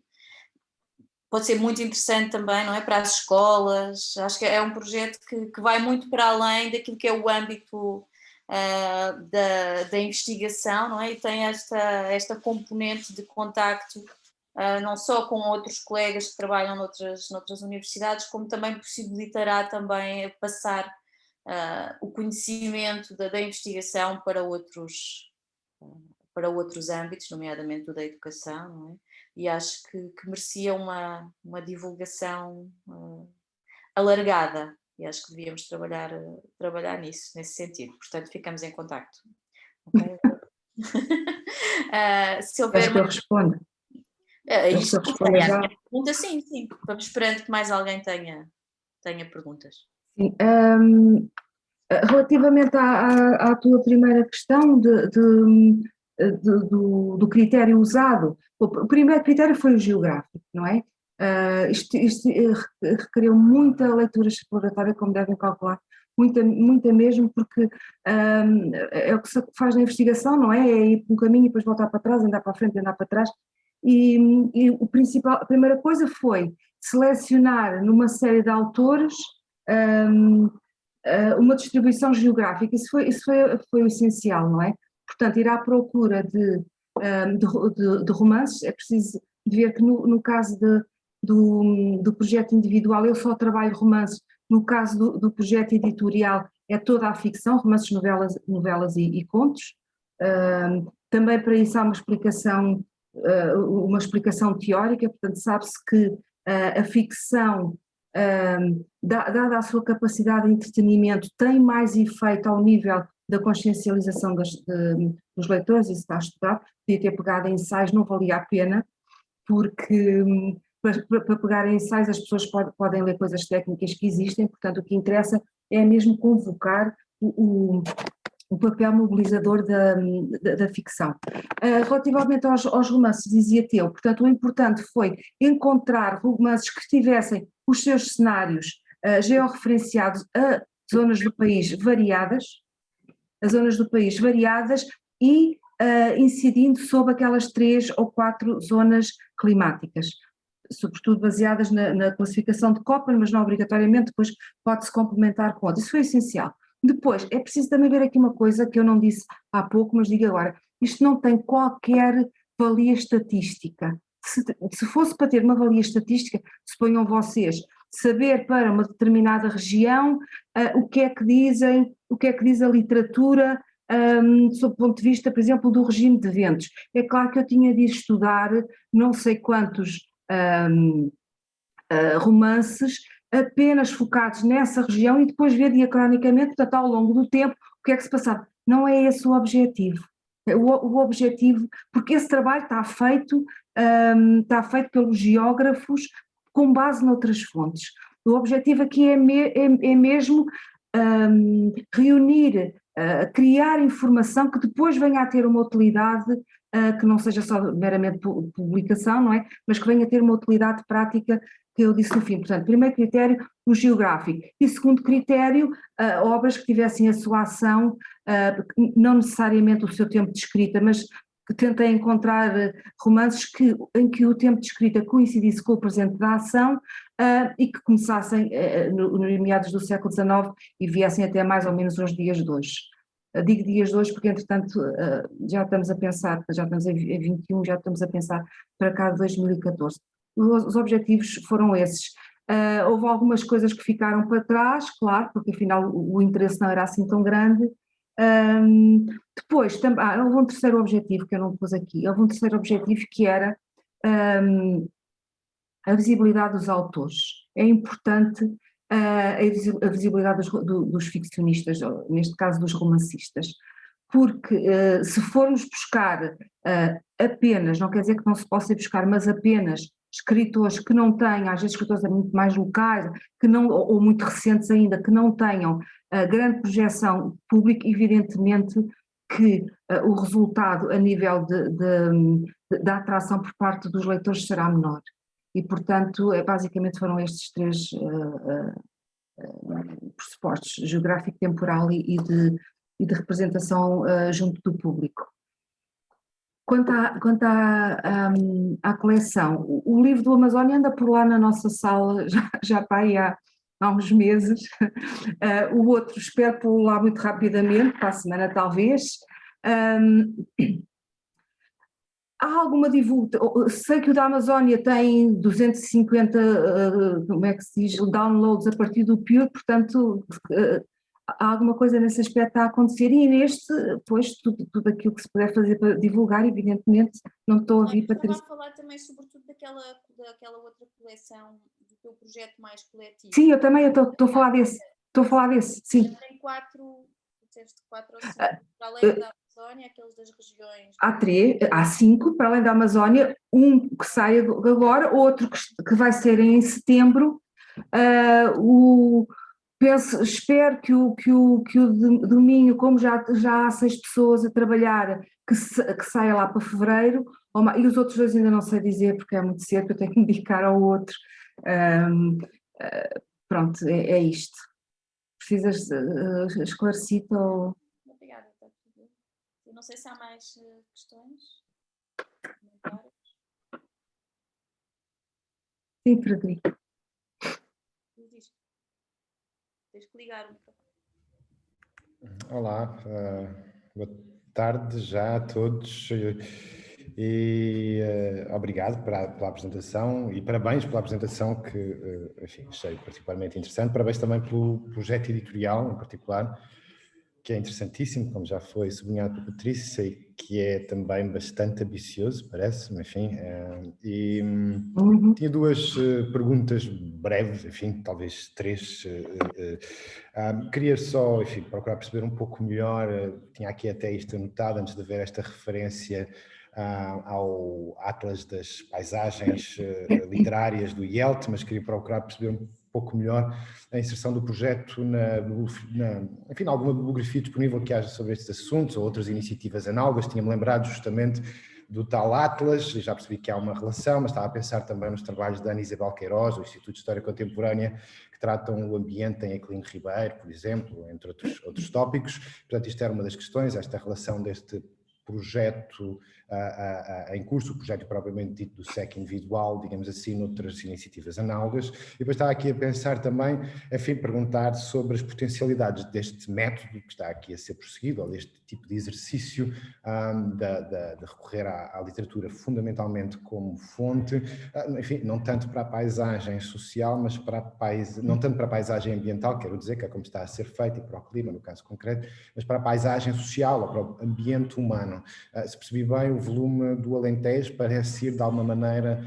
pode ser muito interessante também, não é, para as escolas, acho que é um projeto que vai muito para além daquilo que é o âmbito da investigação, não é, e tem esta componente de contacto não só com outros colegas que trabalham noutras universidades, como também possibilitará também passar o conhecimento da investigação para outros âmbitos, nomeadamente o da educação, não é? E acho que merecia uma divulgação alargada, e acho que devíamos trabalhar nesse sentido, portanto ficamos em contacto. Okay? Se houver Acho que eu respondo. Isto a minha pergunta, sim. Vamos esperando que mais alguém tenha perguntas. Sim, relativamente à tua primeira questão do critério usado, o primeiro critério foi o geográfico, não é? Isto requeriu muita leitura exploratória, como devem calcular, muita mesmo, porque é o que se faz na investigação, não é? É ir por um caminho e depois voltar para trás, andar para a frente e andar para trás. E a primeira coisa foi selecionar numa série de autores uma distribuição geográfica, isso foi o essencial, não é? Portanto, ir à procura de romances, é preciso ver que no caso do projeto individual eu só trabalho romances, no caso do projeto editorial é toda a ficção, romances, novelas e contos. Também para isso há uma explicação teórica, portanto sabe-se que a ficção, dada a sua capacidade de entretenimento, tem mais efeito ao nível da consciencialização dos leitores, isso está estudado, podia ter pegado em ensaios, não valia a pena, porque para pegar em ensaios as pessoas podem ler coisas técnicas que existem, portanto o que interessa é mesmo convocar o papel mobilizador da ficção. Relativamente aos romances, dizia-te eu, portanto o importante foi encontrar romances que tivessem os seus cenários georreferenciados a zonas do país variadas, e incidindo sobre aquelas 3 ou 4 zonas climáticas, sobretudo baseadas na classificação de Köppen, mas não obrigatoriamente, depois pode-se complementar com outras. Isso foi essencial. Depois, é preciso também ver aqui uma coisa que eu não disse há pouco, mas digo agora, isto não tem qualquer valia estatística. Se fosse para ter uma valia estatística, suponham vocês, saber para uma determinada região o que é que diz a literatura sob o ponto de vista, por exemplo, do regime de ventos. É claro que eu tinha de estudar não sei quantos romances apenas focados nessa região e depois ver diacronicamente, portanto, ao longo do tempo, o que é que se passava. Não é esse o objetivo. O objetivo, porque esse trabalho está feito pelos geógrafos com base noutras fontes. O objetivo aqui é mesmo reunir, criar informação que depois venha a ter uma utilidade que não seja só meramente publicação, não é? Mas que venha ter uma utilidade prática, que eu disse no fim. Portanto, primeiro critério, o geográfico. E segundo critério, obras que tivessem a sua ação, não necessariamente o seu tempo de escrita, mas que tentem encontrar romances em que o tempo de escrita coincidisse com o presente da ação, e que começassem no meados do século XIX e viessem até mais ou menos os dias de hoje. Digo dias de hoje porque, entretanto, já estamos a pensar, já estamos em 21, já estamos a pensar para cá de 2014. Os objetivos foram esses. Houve algumas coisas que ficaram para trás, claro, porque afinal o interesse não era assim tão grande. Depois, houve um terceiro objetivo que eu não pus aqui, houve um terceiro objetivo que era a visibilidade dos autores. É importante a visibilidade dos ficcionistas, neste caso dos romancistas, porque se formos buscar apenas, não quer dizer que não se possa ir buscar, mas apenas escritores que não tenham, às vezes escritores muito mais locais, que não, ou muito recentes ainda, que não tenham grande projeção pública, evidentemente que o resultado a nível da atração por parte dos leitores será menor. E, portanto, basicamente foram estes três pressupostos: geográfico, temporal e de representação junto do público. Quanto à coleção, o livro do Amazónia anda por lá na nossa sala já para aí há uns meses. O outro espero por lá muito rapidamente, para a semana talvez. Há alguma divulgação? Sei que o da Amazónia tem 250, como é que se diz, downloads a partir do Pure, portanto há alguma coisa nesse aspecto a acontecer, e neste, pois, tudo aquilo que se puder fazer para divulgar, evidentemente, não estou a ouvir, Patrícia. Estava a falar também, sobretudo, daquela outra coleção, do teu projeto mais coletivo. Sim, eu também estou a falar desse, sim. Já tem 4, disseste 4 ou 5, para além da Amazónia, aqueles das regiões. Há 5, para além da Amazónia, um que sai agora, outro que vai ser em setembro. Espero que o domínio, como já há 6 pessoas a trabalhar, que saia lá para fevereiro, e os outros 2 ainda não sei dizer, porque é muito cedo, eu tenho que me dedicar ao outro. Pronto, é isto. Precisas esclarecido ou... Obrigada, está tudo. Eu não sei se há mais questões, comentários. Sim, Frederico. Tens que ligar o microfone. Olá, boa tarde já a todos e obrigado pela apresentação e parabéns pela apresentação que, enfim, achei particularmente interessante. Parabéns também pelo projeto editorial em particular, que é interessantíssimo, como já foi sublinhado por Patrícia, e que é também bastante ambicioso, parece-me, enfim. Tinha 2 perguntas breves, enfim, talvez 3. Queria só, enfim, procurar perceber um pouco melhor, tinha aqui até isto anotado antes de ver esta referência ao Atlas das Paisagens Literárias do IELTS, mas queria procurar perceber um pouco melhor a inserção do projeto enfim, alguma bibliografia disponível que haja sobre estes assuntos ou outras iniciativas análogas. Tinha-me lembrado justamente do tal Atlas, e já percebi que há uma relação, mas estava a pensar também nos trabalhos da Ana Isabel Queiroz, do Instituto de História Contemporânea, que tratam o ambiente em Aquilino Ribeiro, por exemplo, entre outros tópicos. Portanto, isto era uma das questões, esta relação deste projeto em curso, o projeto propriamente dito do SEC individual, digamos assim, noutras iniciativas análogas. E depois estava aqui a pensar também, enfim, perguntar sobre as potencialidades deste método que está aqui a ser prosseguido, ou deste tipo de exercício de recorrer à literatura fundamentalmente como fonte, enfim, não tanto para a paisagem social, mas não tanto para a paisagem ambiental, quero dizer, que é como está a ser feito, e para o clima, no caso concreto, mas para a paisagem social, ou para o ambiente humano. Se percebi bem, o volume do Alentejo parece ir de alguma maneira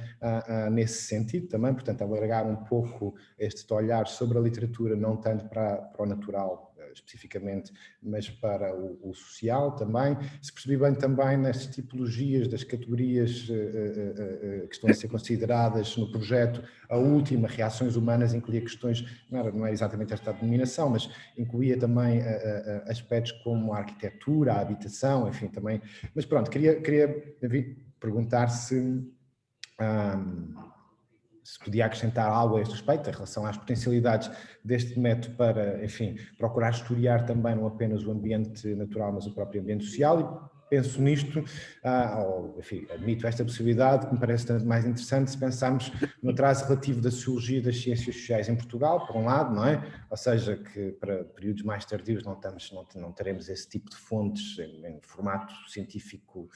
nesse sentido também, portanto alargar um pouco este olhar sobre a literatura, não tanto para o natural, especificamente, mas para o social também. Se percebi bem também nas tipologias das categorias que estão a ser consideradas no projeto, a última, reações humanas, incluía questões, não era exatamente esta denominação, mas incluía também aspectos como a arquitetura, a habitação, enfim, também. Mas pronto, queria perguntar se podia acrescentar algo a este respeito, em relação às potencialidades deste método para, enfim, procurar historiar também não apenas o ambiente natural, mas o próprio ambiente social. E penso nisto, enfim, admito esta possibilidade, que me parece tanto mais interessante se pensarmos no atraso relativo da sociologia das ciências sociais em Portugal, por um lado, não é? Ou seja, que para períodos mais tardios não teremos esse tipo de fontes em formato científico,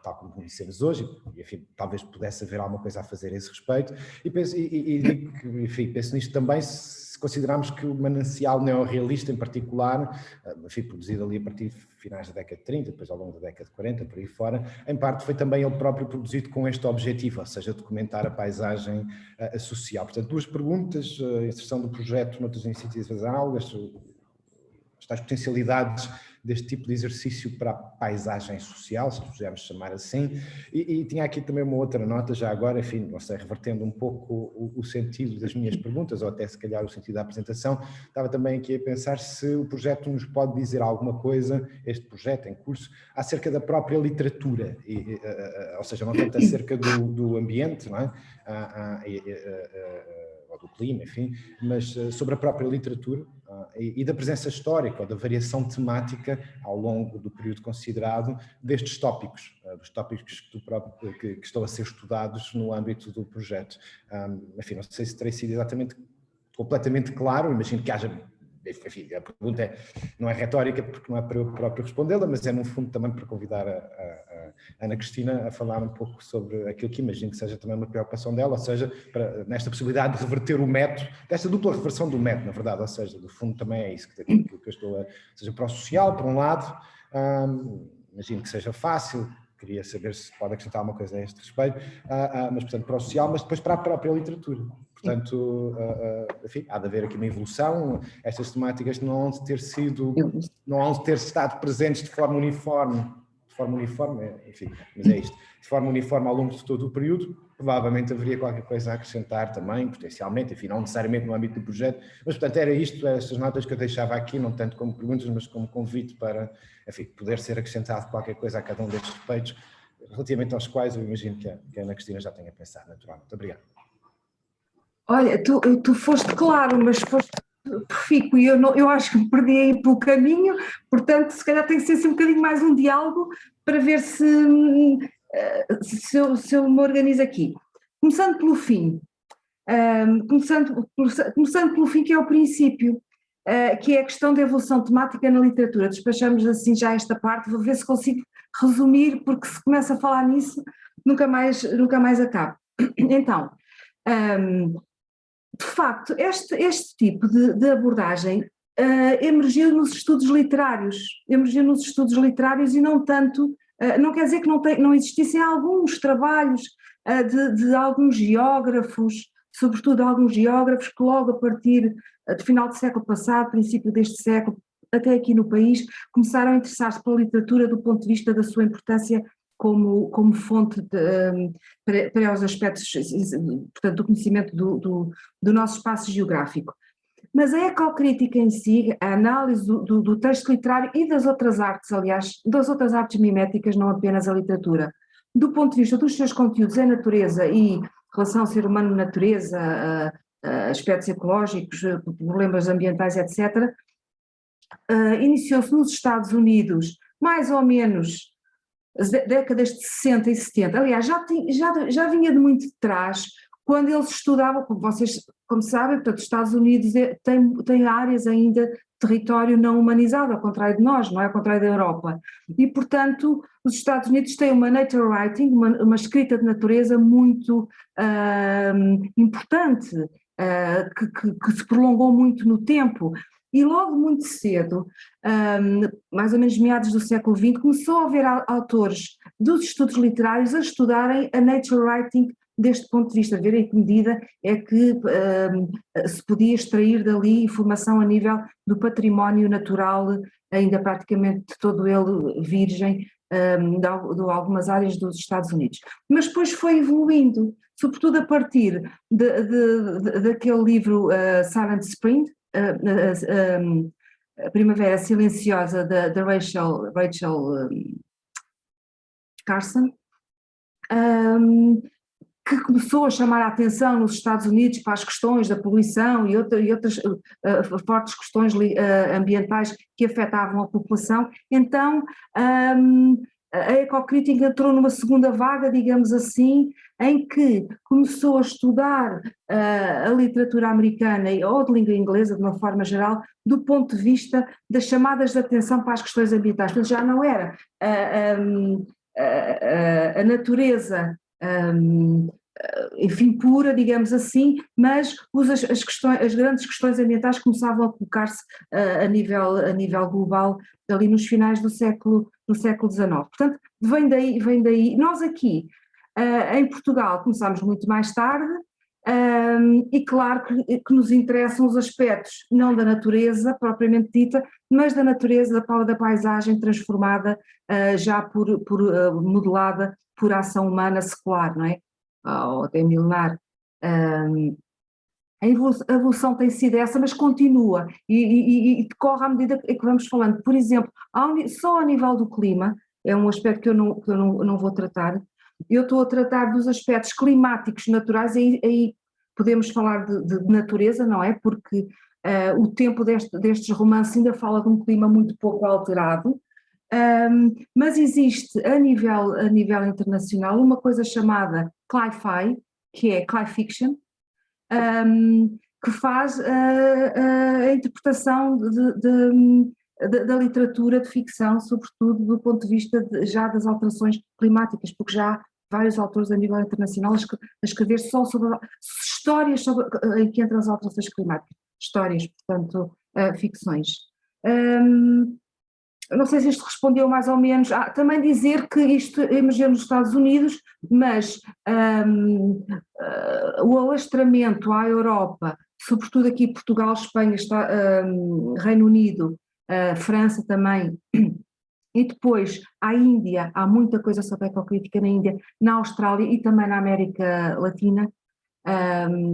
tal como conhecemos hoje, e enfim, talvez pudesse haver alguma coisa a fazer a esse respeito. E digo que, enfim, penso nisto também se considerarmos que o manancial neorrealista, em particular, enfim, produzido ali a partir de finais da década de 30, depois ao longo da década de 40, por aí fora, em parte foi também ele próprio produzido com este objetivo, ou seja, documentar a paisagem social. Portanto, duas perguntas: a inserção do projeto noutras iniciativas análogas, as potencialidades deste tipo de exercício para a paisagem social, se pudermos chamar assim, e tinha aqui também uma outra nota, já agora, enfim, não sei, revertendo um pouco o sentido das minhas perguntas, ou até se calhar o sentido da apresentação, estava também aqui a pensar se o projeto nos pode dizer alguma coisa, este projeto em curso, acerca da própria literatura, ou seja, não tanto acerca do ambiente, não é? Ou do clima, enfim, mas sobre a própria literatura e da presença histórica ou da variação temática ao longo do período considerado destes tópicos, dos tópicos que estão a ser estudados no âmbito do projeto. Enfim, não sei se terei sido exatamente completamente claro, imagino que haja. Enfim, a pergunta não é retórica porque não é para eu próprio respondê-la, mas é no fundo também para convidar a Ana Cristina a falar um pouco sobre aquilo que imagino que seja também uma preocupação dela, ou seja, nesta possibilidade de reverter o método, desta dupla reversão do método, na verdade, ou seja, do fundo também é isso que eu estou a... Ou seja, para o social, por um lado, imagino que seja fácil, queria saber se pode acrescentar alguma coisa a este respeito, mas portanto para o social, mas depois para a própria literatura. Portanto, enfim, há de haver aqui uma evolução, estas temáticas não hão de ter estado presentes de forma uniforme, enfim, mas é isto, de forma uniforme ao longo de todo o período. Provavelmente haveria qualquer coisa a acrescentar também, potencialmente, enfim, não necessariamente no âmbito do projeto, mas portanto era isto, estas notas que eu deixava aqui, não tanto como perguntas, mas como convite para, enfim, poder ser acrescentado qualquer coisa a cada um destes respeitos, relativamente aos quais eu imagino que a Ana Cristina já tenha pensado, naturalmente. Muito obrigado. Olha, tu foste claro, mas foste profícuo e eu acho que me perdi aí pelo caminho, portanto se calhar tem que ser assim um bocadinho mais um diálogo para ver se eu me organizo aqui. Começando pelo fim, começando pelo fim, que é o princípio, que é a questão da evolução temática na literatura. Despachamos assim já esta parte, vou ver se consigo resumir, porque se começa a falar nisso nunca mais acabo. Então, de facto, este tipo de abordagem emergiu nos estudos literários, e não tanto, não quer dizer que não existissem alguns trabalhos de alguns geógrafos, sobretudo alguns geógrafos que logo a partir do final do século passado, princípio deste século, até aqui no país, começaram a interessar-se pela literatura do ponto de vista da sua importância como fonte para os aspectos, portanto, do conhecimento do nosso espaço geográfico. Mas a ecocrítica em si, a análise do texto literário e das outras artes, aliás, das outras artes miméticas, não apenas a literatura, do ponto de vista dos seus conteúdos em natureza e relação ser humano-natureza, aspectos ecológicos, problemas ambientais, etc., iniciou-se nos Estados Unidos, mais ou menos as décadas de 60 e 70, aliás, já vinha de muito de trás, quando eles estudavam, como vocês como sabem, portanto, os Estados Unidos tem áreas ainda de território não humanizado, ao contrário de nós, não é? Ao contrário da Europa. E, portanto, os Estados Unidos têm uma nature writing, uma escrita de natureza muito importante, que se prolongou muito no tempo. E logo muito cedo, mais ou menos meados do século XX, começou a haver autores dos estudos literários a estudarem a nature writing deste ponto de vista, ver em que medida é que se podia extrair dali informação a nível do património natural, ainda praticamente todo ele virgem, de algumas áreas dos Estados Unidos. Mas depois foi evoluindo, sobretudo a partir daquele livro Silent Spring, a Primavera Silenciosa, da Rachel Carson, que começou a chamar a atenção nos Estados Unidos para as questões da poluição e outras fortes questões ambientais que afetavam a população. Então, a ecocrítica entrou numa segunda vaga, digamos assim, em que começou a estudar a literatura americana ou de língua inglesa, de uma forma geral, do ponto de vista das chamadas de atenção para as questões ambientais. Portanto, já não era a natureza, enfim, pura, digamos assim, mas as grandes questões ambientais começavam a colocar-se a nível global ali nos finais do século XIX. Portanto, vem daí. Nós aqui, em Portugal, começámos muito mais tarde, e claro que nos interessam os aspectos não da natureza propriamente dita, mas da natureza, da paisagem transformada, já modelada por ação humana secular, não é? Ou até milenar. A evolução tem sido essa, mas continua e decorre à medida que vamos falando. Por exemplo, só a nível do clima, é um aspecto que eu não vou tratar. Eu estou a tratar dos aspectos climáticos naturais, aí podemos falar de natureza, não é? Porque o tempo destes romances ainda fala de um clima muito pouco alterado, mas existe a nível internacional uma coisa chamada Cli-Fi, que é Cli-Fiction, que faz a interpretação da literatura de ficção, sobretudo do ponto de vista já das alterações climáticas, porque já há vários autores a nível internacional a escrever só sobre histórias em que entram as alterações climáticas, histórias, portanto, ficções. Não sei se isto respondeu mais ou menos. Também dizer que isto emergiu nos Estados Unidos, mas o alastramento à Europa, sobretudo aqui Portugal, Espanha, Reino Unido, França também, e depois à Índia, há muita coisa sobre ecocrítica na Índia, na Austrália e também na América Latina,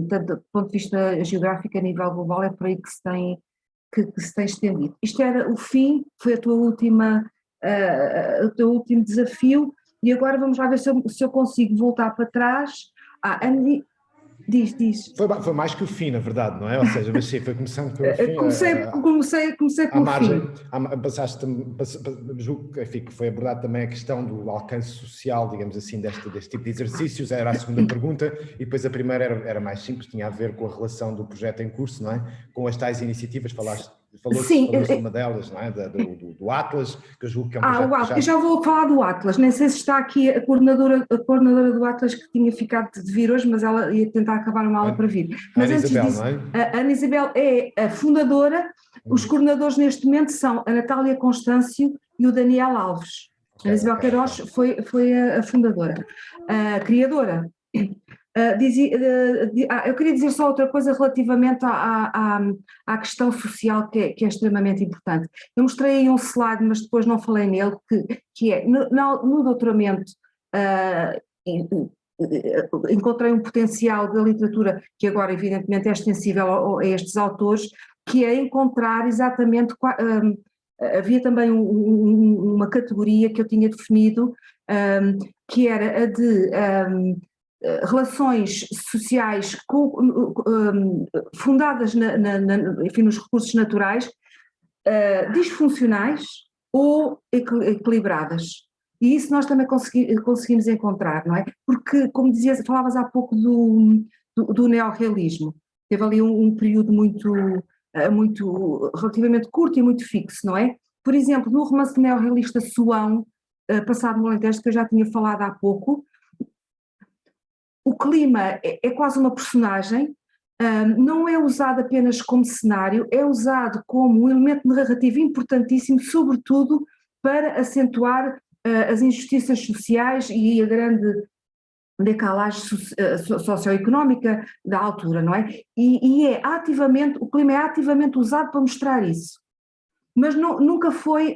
tanto do ponto de vista geográfico a nível global, é por aí que se tem estendido. Isto era o fim, foi o teu último desafio, e agora vamos lá ver se eu consigo voltar para trás. Diz. Foi mais que o fim, na verdade, não é? Ou seja, mas sim, foi começando pelo fim. Comecei pelo fim. Julgo que foi abordado também a questão do alcance social, digamos assim, deste tipo de exercícios, era a segunda pergunta, e depois a primeira era mais simples, tinha a ver com a relação do projeto em curso, não é? Com as tais iniciativas, falou-se uma delas, não é? Do Atlas, que eu julgo que é um projeto... O Atlas, eu já vou falar do Atlas, nem sei se está aqui a coordenadora do Atlas, que tinha ficado de vir hoje, mas ela ia tentar acabar uma aula para vir. Mas Ana Isabel, disso, não é? A Ana Isabel é a fundadora, os coordenadores neste momento são a Natália Constâncio e o Daniel Alves. A Ana Isabel Queiroz foi a fundadora, a criadora. Eu queria dizer só outra coisa relativamente à questão social que é extremamente importante. Eu mostrei aí um slide, mas depois não falei nele, que é, no doutoramento, encontrei um potencial da literatura que agora evidentemente é extensível a estes autores, que é encontrar exatamente, havia também uma categoria que eu tinha definido, que era a de relações sociais fundadas enfim, nos recursos naturais, disfuncionais ou equilibradas. E isso nós também conseguimos encontrar, não é? Porque, como dizias, falavas há pouco do neorrealismo, teve ali um período muito relativamente curto e muito fixo, não é? Por exemplo, no romance neorrealista Suão, Passado no Alentejo, que eu já tinha falado há pouco, o clima é quase uma personagem, não é usado apenas como cenário, é usado como um elemento narrativo importantíssimo, sobretudo para acentuar as injustiças sociais e a grande decalagem socioeconómica da altura, não é? E é ativamente, o clima é ativamente usado para mostrar isso, mas nunca foi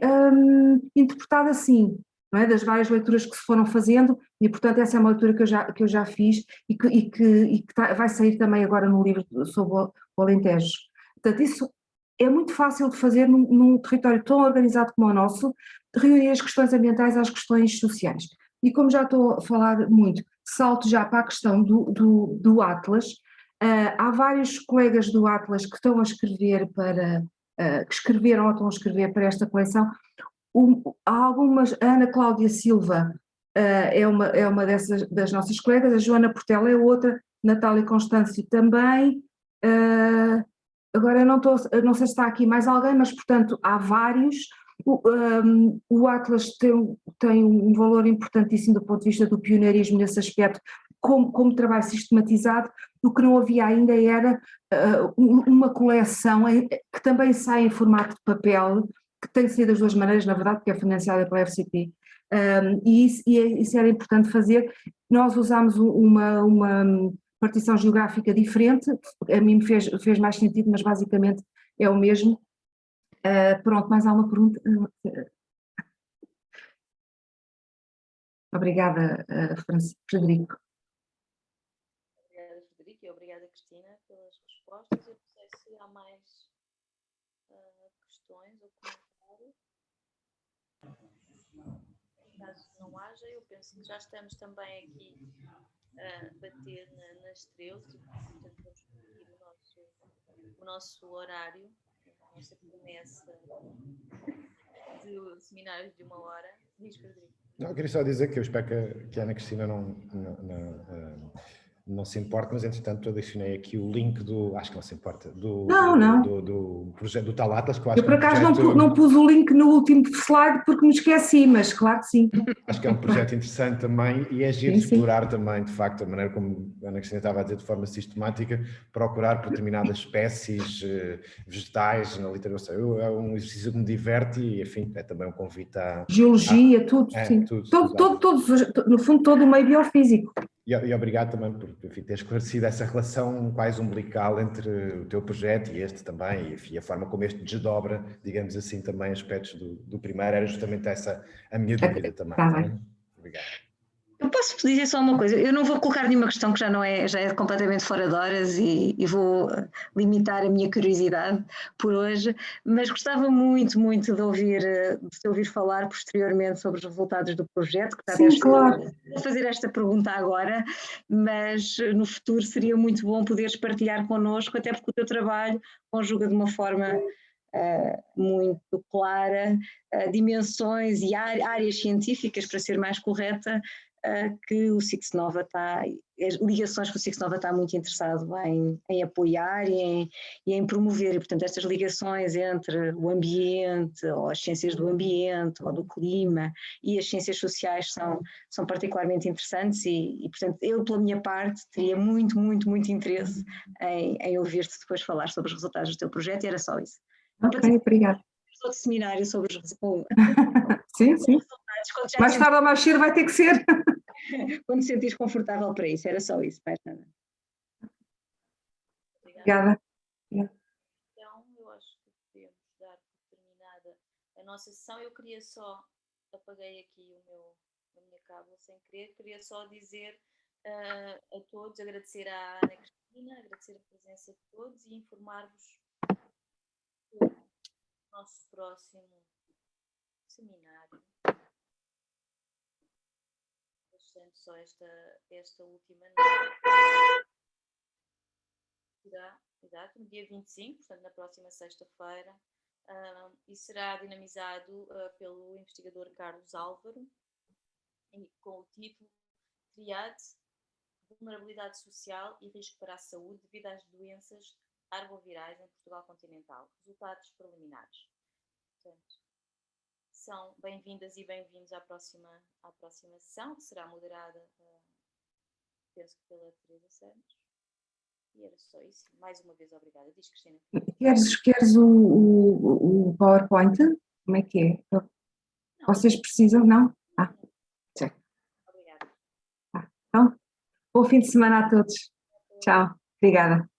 interpretado assim, não é? Das várias leituras que se foram fazendo, e portanto essa é uma leitura que eu já fiz e que vai sair também agora no livro sobre o Alentejo. Portanto, isso é muito fácil de fazer num território tão organizado como o nosso, de reunir as questões ambientais às questões sociais. E como já estou a falar muito, salto já para a questão do Atlas. Há vários colegas do Atlas que estão a escrever que escreveram ou estão a escrever para esta coleção. Há algumas, a Ana Cláudia Silva é uma das nossas colegas, a Joana Portela é outra, Natália Constâncio também, agora eu não sei se está aqui mais alguém, mas portanto há vários. O Atlas tem um valor importantíssimo do ponto de vista do pioneirismo nesse aspecto, como trabalho sistematizado. O que não havia ainda era uma coleção que também sai em formato de papel, que tem sido das duas maneiras, na verdade, porque é financiada pela FCP, e isso era importante fazer. Nós usámos uma partição geográfica diferente, a mim me fez mais sentido, mas basicamente é o mesmo. Pronto, mais alguma pergunta? Obrigada, Frederico. Obrigada, Frederico, e obrigada, Cristina, pelas respostas. Eu não sei se há mais questões ou comentários. Caso não haja, eu penso que já estamos também aqui a bater nas 13, portanto vamos cumprir o nosso horário, a nossa promessa de seminários de 1 hora. Diz, Frederico. Não, eu queria só dizer que eu espero que a Ana Cristina não se importe, mas entretanto eu adicionei aqui o link acho que não se importa, do projeto do Tal Atlas, que eu acho Eu por que é um acaso projeto... não pus o link no último slide porque me esqueci, mas claro que sim. Acho que é um projeto interessante também e é giro explorar também, de facto, a maneira como a Ana Cristina estava a dizer, de forma sistemática, procurar por determinadas espécies vegetais na literatura. É um exercício que me diverte e, enfim, é também um convite à... Geologia, tudo, sim. Tudo, no fundo, todo o meio biofísico. E obrigado também por, enfim, ter esclarecido essa relação quase umbilical entre o teu projeto e este também, e enfim, a forma como este desdobra, digamos assim, também aspectos do primeiro, era justamente essa a minha dúvida também. Tá bem. Obrigado. Eu posso dizer só uma coisa, eu não vou colocar nenhuma questão que já é completamente fora de horas e vou limitar a minha curiosidade por hoje, mas gostava muito, muito de te ouvir falar posteriormente sobre os resultados do projeto, que Sim, claro. Vou fazer esta pergunta agora, mas no futuro seria muito bom poderes partilhar connosco, até porque o teu trabalho conjuga de uma forma muito clara dimensões e áreas científicas, para ser mais correta, que o Six Nova as ligações que o Six Nova está muito interessado em apoiar e em promover, e portanto estas ligações entre o ambiente, ou as ciências do ambiente, ou do clima, e as ciências sociais são particularmente interessantes e portanto eu, pela minha parte, teria muito, muito, muito interesse em ouvir-te depois falar sobre os resultados do teu projeto, e era só isso. Ok, obrigada. Outro seminário sobre os resultados. Sim. Mais tarde ou mais cedo vai ter que ser. Quando te sentires confortável para isso, era só isso, mais nada. Obrigada. Então, eu acho que podemos dar por terminada a nossa sessão. Eu queria só, apaguei aqui a minha cábula sem querer, queria só dizer a todos, agradecer à Ana Cristina, agradecer a presença de todos e informar-vos do nosso próximo seminário. Deixando só esta última nota. Será, exato, no dia 25, portanto na próxima sexta-feira, e será dinamizado pelo investigador Carlos Álvaro, com o título Triade, Vulnerabilidade Social e Risco para a Saúde devido às doenças arbovirais em Portugal continental. Resultados preliminares. Portanto, são bem-vindas e bem-vindos à próxima sessão, que será moderada, penso que pela Teresa Santos. E era só isso. Mais uma vez, obrigada. Diz, Cristina. Queres o PowerPoint? Como é que é? Não. Vocês precisam? Não? Certo. Obrigada. Então, Bom fim de semana a todos. Tchau. Obrigada.